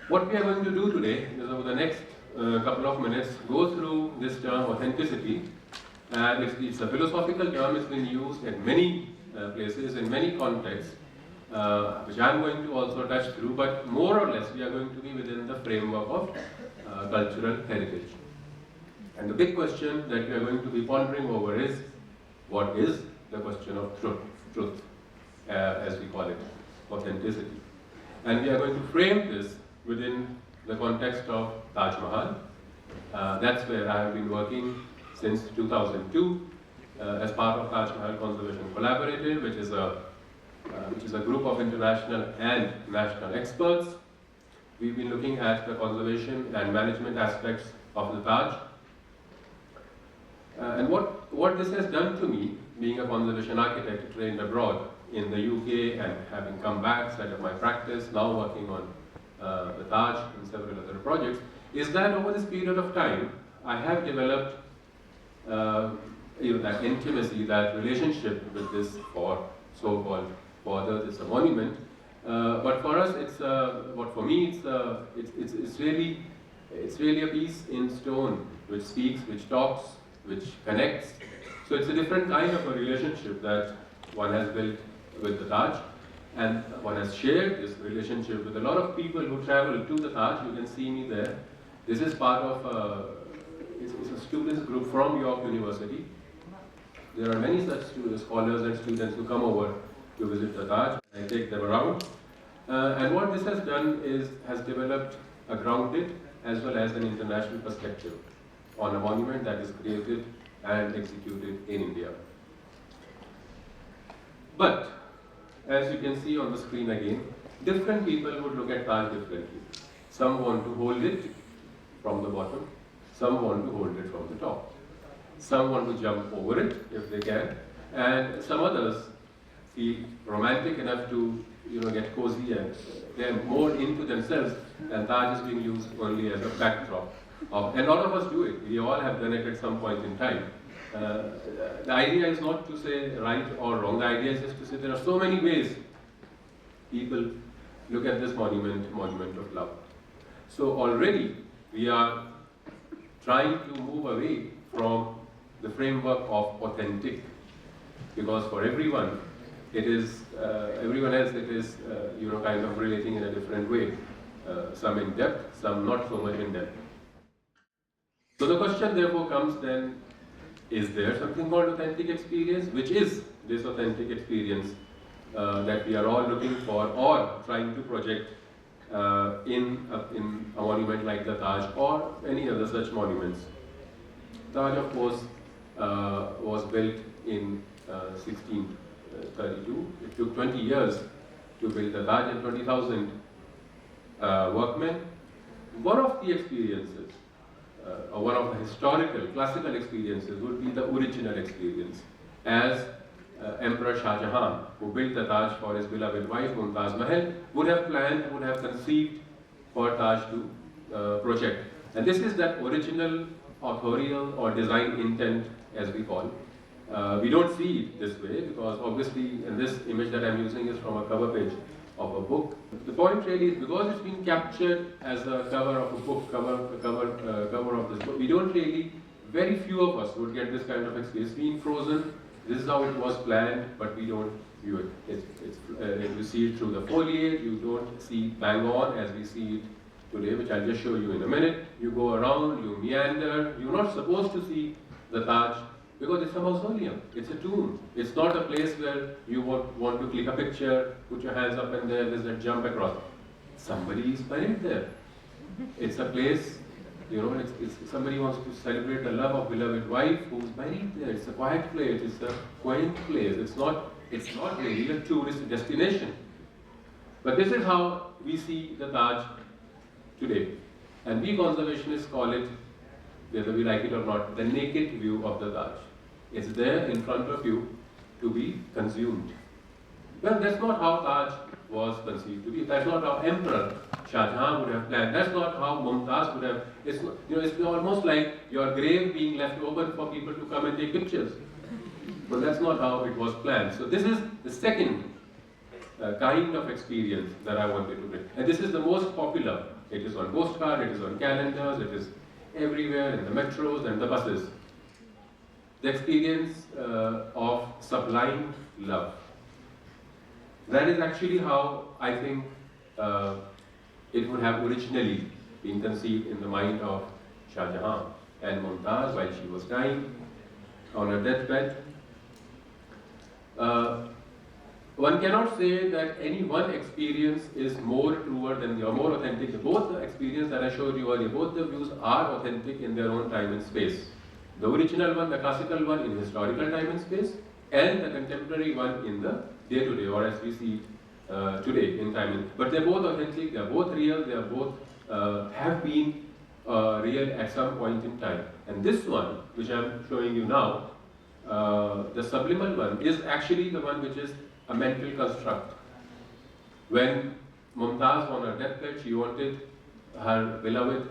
What we are going to do today is over the next couple of minutes go through this term authenticity, and it's a philosophical term. It's been used in many places, in many contexts, which I'm going to also touch through, but more or less we are going to be within the framework of cultural heritage. And the big question that we are going to be pondering over is, what is the question of truth, as we call it, authenticity. And we are going to frame this within the context of Taj Mahal. That's where I have been working since 2002 as part of Taj Mahal Conservation Collaborative, which is a group of international and national experts. We've been looking at the conservation and management aspects of the Taj. And what this has done to me, being a conservation architect trained abroad in the UK and having come back, set up my practice, now working on the Taj and several other projects, is that over this period of time, I have developed that intimacy, that relationship with this so-called, for others it's a monument, but for us for me it's really a piece in stone, which speaks, which talks, which connects. So it's a different kind of a relationship that one has built with the Taj, and one has shared this relationship with a lot of people who travel to the Taj. You can see me there. This is part of it's a students group from York University. There are many such scholars and students who come over to visit the Taj. I take them around. And what this has done is has developed a grounded as well as an international perspective on a monument that is created and executed in India. But, as you can see on the screen again, different people would look at Taj differently. Some want to hold it from the bottom, some want to hold it from the top. Some want to jump over it if they can, and some others feel romantic enough to get cozy, and they're more into themselves, and Taj is being used only as a backdrop. And a lot of us do it. We all have done it at some point in time. The idea is not to say right or wrong. The idea is just to say there are so many ways people look at this monument of love. So already we are trying to move away from the framework of authentic, because for everyone everyone else it is kind of relating in a different way. Some in depth, some not so much in depth. So the question therefore comes then, is there something called authentic experience, which is this authentic experience that we are all looking for or trying to project in a monument like the Taj or any other such monuments. Taj, of course, was built in 1632. It took 20 years to build the Taj and 20,000 workmen. One of the experiences, or one of the historical, classical experiences would be the original experience, as Emperor Shah Jahan, who built the Taj for his beloved wife Taj Mahal, would have planned, would have conceived for Taj to project. And this is that original authorial or design intent, as we call. We don't see it this way because obviously, and this image that I'm using is from a cover page of a book. The point really is because it's been captured as a cover of a book, cover of this book, we don't really, very few of us would get this kind of experience. Being frozen, this is how it was planned, but we don't view it. You see it through the foliage, you don't see bang on as we see it today, which I'll just show you in a minute. You go around, you meander, you're not supposed to see the Taj, because it's a mausoleum, it's a tomb. It's not a place where you want to click a picture, put your hands up and there's a jump across. Somebody is buried there. It's a place, it's somebody wants to celebrate the love of beloved wife who's buried there. It's a quiet place, it's a quaint place. It's not really a tourist destination. But this is how we see the Taj today. And we conservationists call it, whether we like it or not, the naked view of the Taj. It's there in front of you to be consumed. Well, that's not how Taj was conceived to be. That's not how Emperor Shah Jahan would have planned. That's not how Mumtaz would have. It's almost like your grave being left open for people to come and take pictures. But that's not how it was planned. So this is the second kind of experience that I wanted to bring. And this is the most popular It is on postcard, it is on calendars, it is everywhere in the metros and the buses. The experience of sublime love. That is actually how I think it would have originally been conceived in the mind of Shah Jahan and Mumtaz while she was dying on her deathbed. One cannot say that any one experience is more truer than the or more authentic. Both the experience that I showed you earlier, both the views are authentic in their own time and space. The original one, the classical one, in historical time and space, and the contemporary one in the day-to-day, or as we see today in time. But they're both authentic, they're both real, they are both have been real at some point in time. And this one, which I'm showing you now, the subliminal one, is actually the one which is a mental construct. When Mumtaz on her deathbed, she wanted her beloved,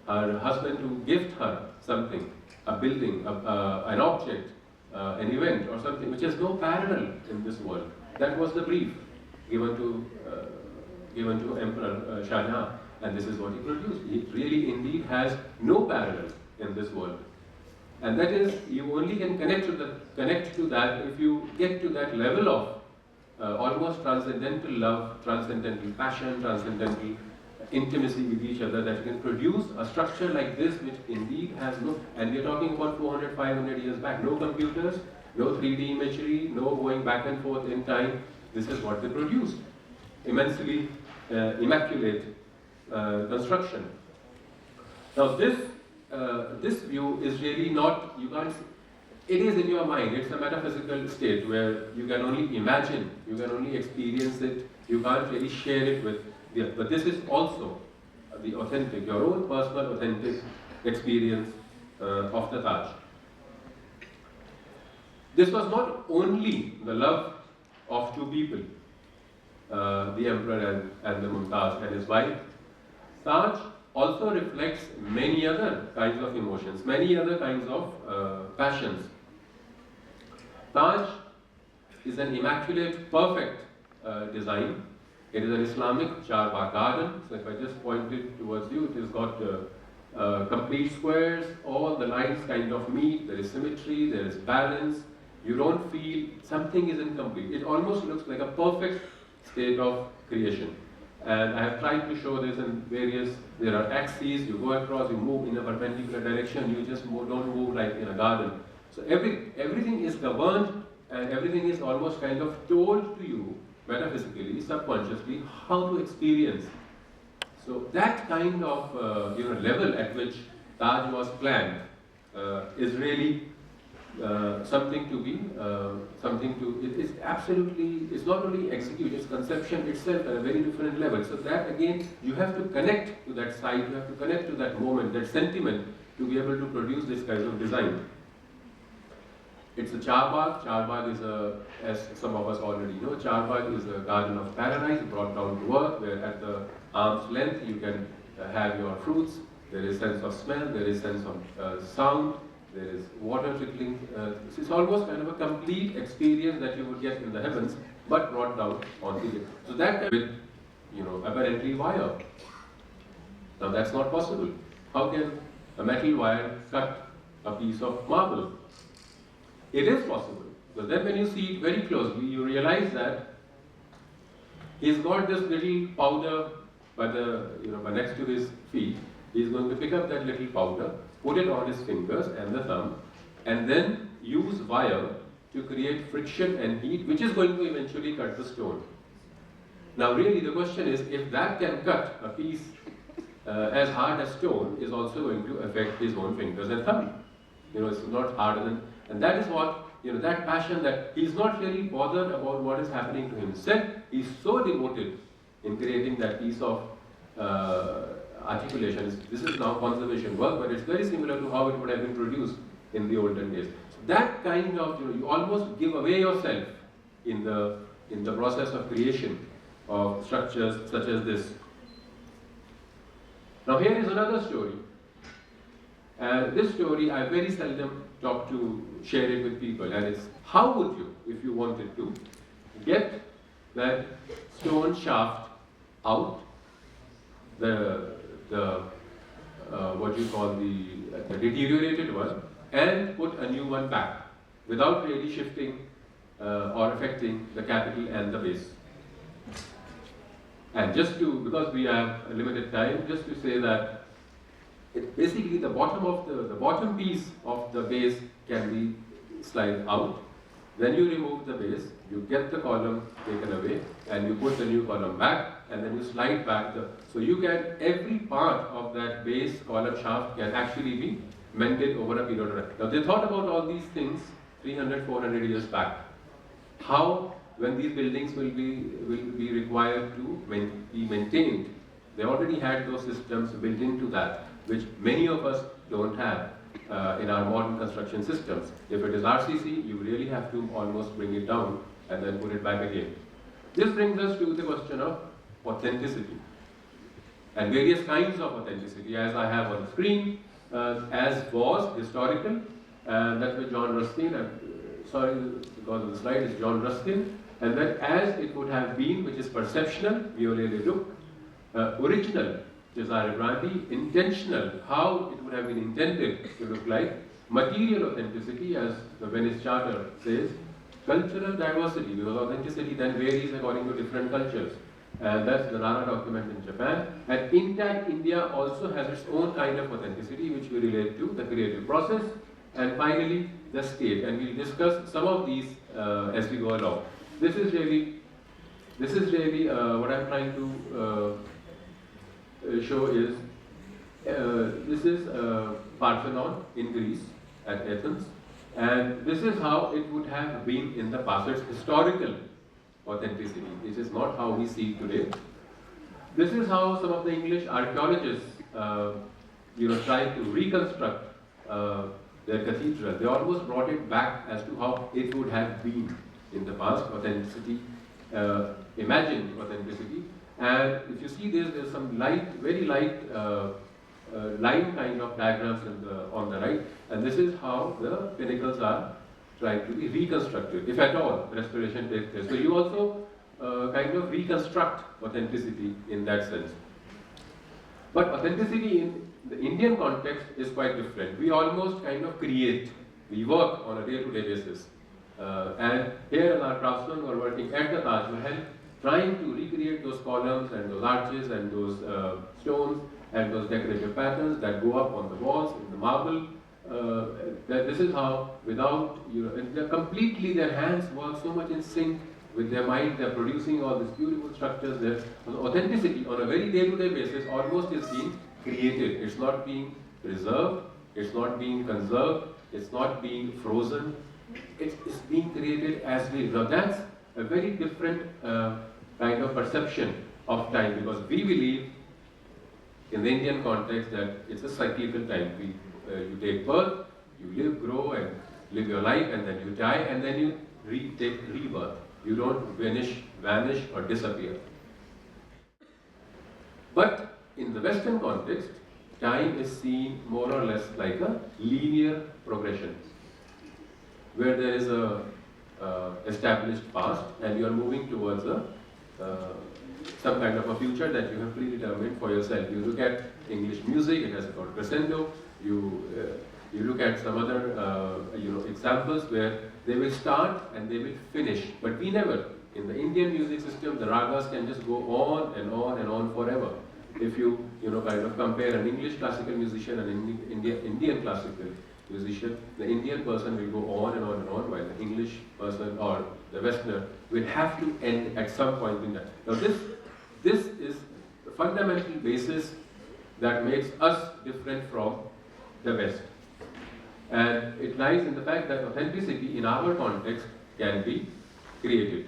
her husband, to gift her something, a building, an object, an event or something which has no parallel in this world. That was the brief given to Emperor Shah Jahan, and this is what he produced. It really indeed has no parallel in this world. And that is, you only can connect to that if you get to that level of almost transcendental love, transcendental passion, transcendental intimacy with each other, that you can produce a structure like this which indeed has no, and we're talking about 400, 500 years back, no computers, no 3D imagery, no going back and forth in time. This is what they produced. Immensely immaculate construction. Now this view is really not, you can't, it is in your mind, it's a metaphysical state where you can only imagine, you can only experience it, you can't really share it with the other. But this is also the authentic, your own personal authentic experience of the Taj. This was not only the love of two people, the emperor and the Mumtaz and his wife. Taj also reflects many other kinds of emotions, many other kinds of passions. Taj is an immaculate, perfect design. It is an Islamic charbagh garden. So if I just point it towards you, it has got complete squares, all the lines kind of meet, there is symmetry, there is balance. You don't feel something is incomplete. It almost looks like a perfect state of creation. And I have tried to show this in various, there are axes, you go across, you move in a perpendicular direction, you just don't move like in a garden. So everything is governed and everything is almost kind of told to you metaphysically, subconsciously, how to experience. So that kind of level at which Taj was planned is really something to be, it's absolutely, it's not only execution, it's conception itself at a very different level. So that again, you have to connect to that site, you have to connect to that moment, that sentiment, to be able to produce this kind of design. It's a charbagh. Charbagh is as some of us already know, charbagh is a garden of paradise brought down to earth, where at the arm's length you can have your fruits. There is sense of smell, there is sense of sound, there is water trickling. It's almost kind of a complete experience that you would get in the heavens, but brought down onto the earth. So that with, apparently wire. Now that's not possible. How can a metal wire cut a piece of marble? It is possible, because then when you see it very closely, you realize that he's got this little powder by next to his feet. He's going to pick up that little powder, put it on his fingers and the thumb, and then use wire to create friction and heat, which is going to eventually cut the stone. Now really the question is, if that can cut a piece as hard as stone, is also going to affect his own fingers and thumb. It's not harder than, and that is what, that passion, that he's not really bothered about what is happening to himself. He's so devoted in creating that piece of articulation. This is now conservation work, but it's very similar to how it would have been produced in the olden days. So that kind of, you almost give away yourself in the process of creation of structures such as this. Now here is another story. This story I very seldom talk to share it with people, and it's how would you, if you wanted to, get that stone shaft out the what you call the deteriorated one and put a new one back without really shifting or affecting the capital and the base. And just to, because we have a limited time, just to say that basically the bottom piece of the base can be slide out. Then you remove the base, you get the column taken away, and you put the new column back, and then you slide back so you can, every part of that base column shaft can actually be mended over a period of time. Now they thought about all these things 300, 400 years back. How, when these buildings will be required to be maintained, they already had those systems built into that, which many of us don't have in our modern construction systems. If it is RCC, you really have to almost bring it down and then put it back again. This brings us to the question of authenticity and various kinds of authenticity, as I have on the screen, as was historical, and that's with John Ruskin, sorry because of the slide, it's John Ruskin, and then as it would have been, which is perceptional, Viollet Leduc, original, which is Aribrandi, intentional, how it would have been intended to look like, material authenticity, as the Venice Charter says, cultural diversity, because authenticity then varies according to different cultures. And that's the Nara document in Japan. And INTACH India also has its own kind of authenticity, which we relate to the creative process. And finally, the state. And we'll discuss some of these as we go along. This is really what I'm trying to show is, this is Parthenon in Greece at Athens. And this is how it would have been in the past. It's historical authenticity. This is not how we see it today. This is how some of the English archaeologists, tried to reconstruct their cathedral. They almost brought it back as to how it would have been in the past. Authenticity, imagined authenticity. And if you see this, there's some light, very light line kind of diagrams on the right. And this is how the pinnacles are trying to be reconstructed, if at all restoration takes place. So you also kind of reconstruct authenticity in that sense. But authenticity in the Indian context is quite different. We almost kind of create, we work on a day-to-day basis. And here in our craftsmen who are working at the Taj Mahal, trying to recreate those columns and those arches and those stones and those decorative patterns that go up on the walls in the marble. This is how, without, completely their hands work so much in sync with their mind, they're producing all these beautiful structures. Their authenticity on a very day-to-day basis almost is being created. It's not being preserved, it's not being conserved, it's not being frozen, it's being created as we live. Now that's a very different kind of perception of time, because we believe in the Indian context that it's a cyclical time. You take birth, you live, grow, and live your life, and then you die, and then you take rebirth. You don't vanish, or disappear. But in the Western context, time is seen more or less like a linear progression, where there is a established past, and you are moving towards some kind of a future that you have predetermined for yourself. You look at English music; it has called crescendo. You look at some other examples where they will start and they will finish, but we never. In the Indian music system, the ragas can just go on and on and on forever. If you kind of compare an English classical musician and an Indian classical musician, the Indian person will go on and on and on, while the English person or the Westerner will have to end at some point in time. Now this is the fundamental basis that makes us different from the West. And it lies in the fact that authenticity in our context can be created.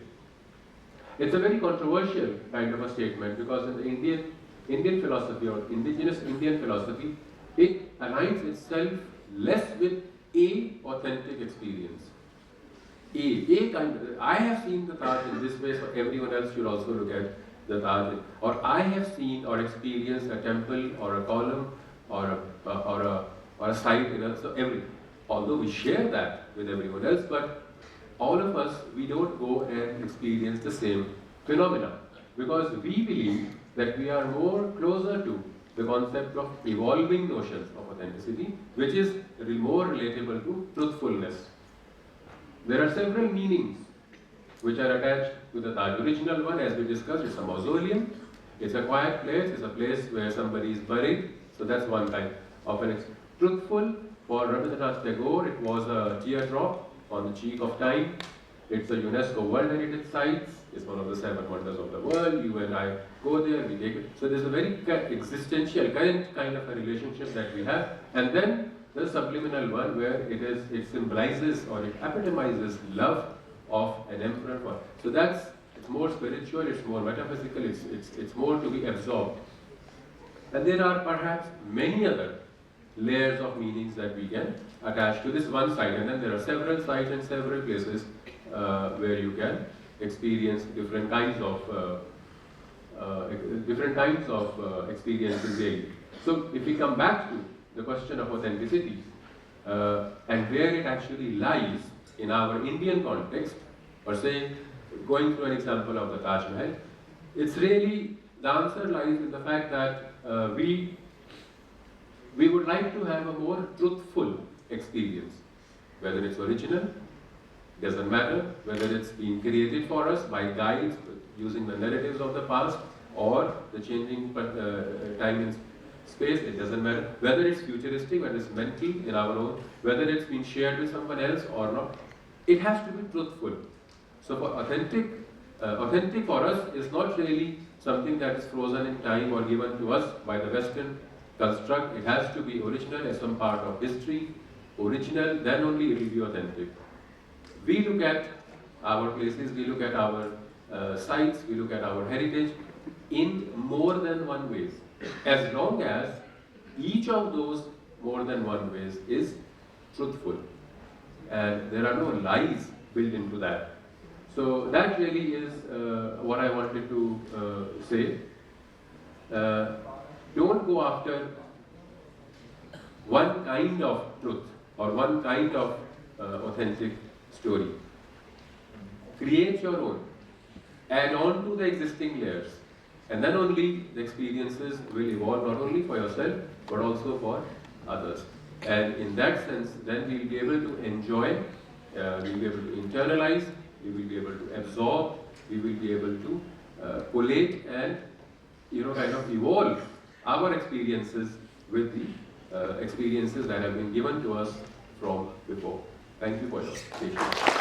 It's a very controversial kind of a statement, because in the Indian philosophy or indigenous Indian philosophy, it aligns itself less with a authentic experience. I have seen the Taj in this way, so everyone else should also look at the Taj. Or I have seen or experienced a temple or a column or a site although we share that with everyone else, but all of us, we don't go and experience the same phenomena, because we believe that we are more closer to the concept of evolving notions of authenticity, which is more relatable to truthfulness. There are several meanings which are attached to the Taj. Original one, as we discussed, is a mausoleum. It's a quiet place. It's a place where somebody is buried. So that's one kind of an experience. Truthful, for Rabindranath Tagore, it was a teardrop on the cheek of time. It's a UNESCO World Heritage Site. It's one of the 7 wonders of the world. You and I go there, we take it. So there's a very existential, current kind of a relationship that we have. And then the subliminal one, where it symbolizes or it epitomizes love of an emperor. So it's more spiritual, it's more metaphysical, it's more to be absorbed. And there are perhaps many other layers of meanings that we can attach to this one site. And then there are several sites and several places where you can experience different kinds of experiences daily. So if we come back to the question of authenticity and where it actually lies in our Indian context, or say, going through an example of the Taj Mahal, it's really, the answer lies in the fact that we would like to have a more truthful experience, whether it's original, doesn't matter, whether it's being created for us by guides using the narratives of the past or the changing time and space, it doesn't matter, whether it's futuristic, whether it's mental in our own, whether it's been shared with someone else or not, it has to be truthful. So for authentic for us is not really something that is frozen in time or given to us by the Western construct. It has to be original as some part of history, original, then only it will be authentic. We look at our places, we look at our sites, we look at our heritage in more than one ways, as long as each of those more than one ways is truthful and there are no lies built into that. So that really is what I wanted to say. Don't go after one kind of truth or one kind of authentic story. Create your own. Add on to the existing layers. And then only the experiences will evolve not only for yourself but also for others. And in that sense, then we'll be able to enjoy, we'll be able to internalize, we will be able to absorb, we will be able to collate and kind of evolve our experiences with the experiences that have been given to us from before. Thank you for your patience.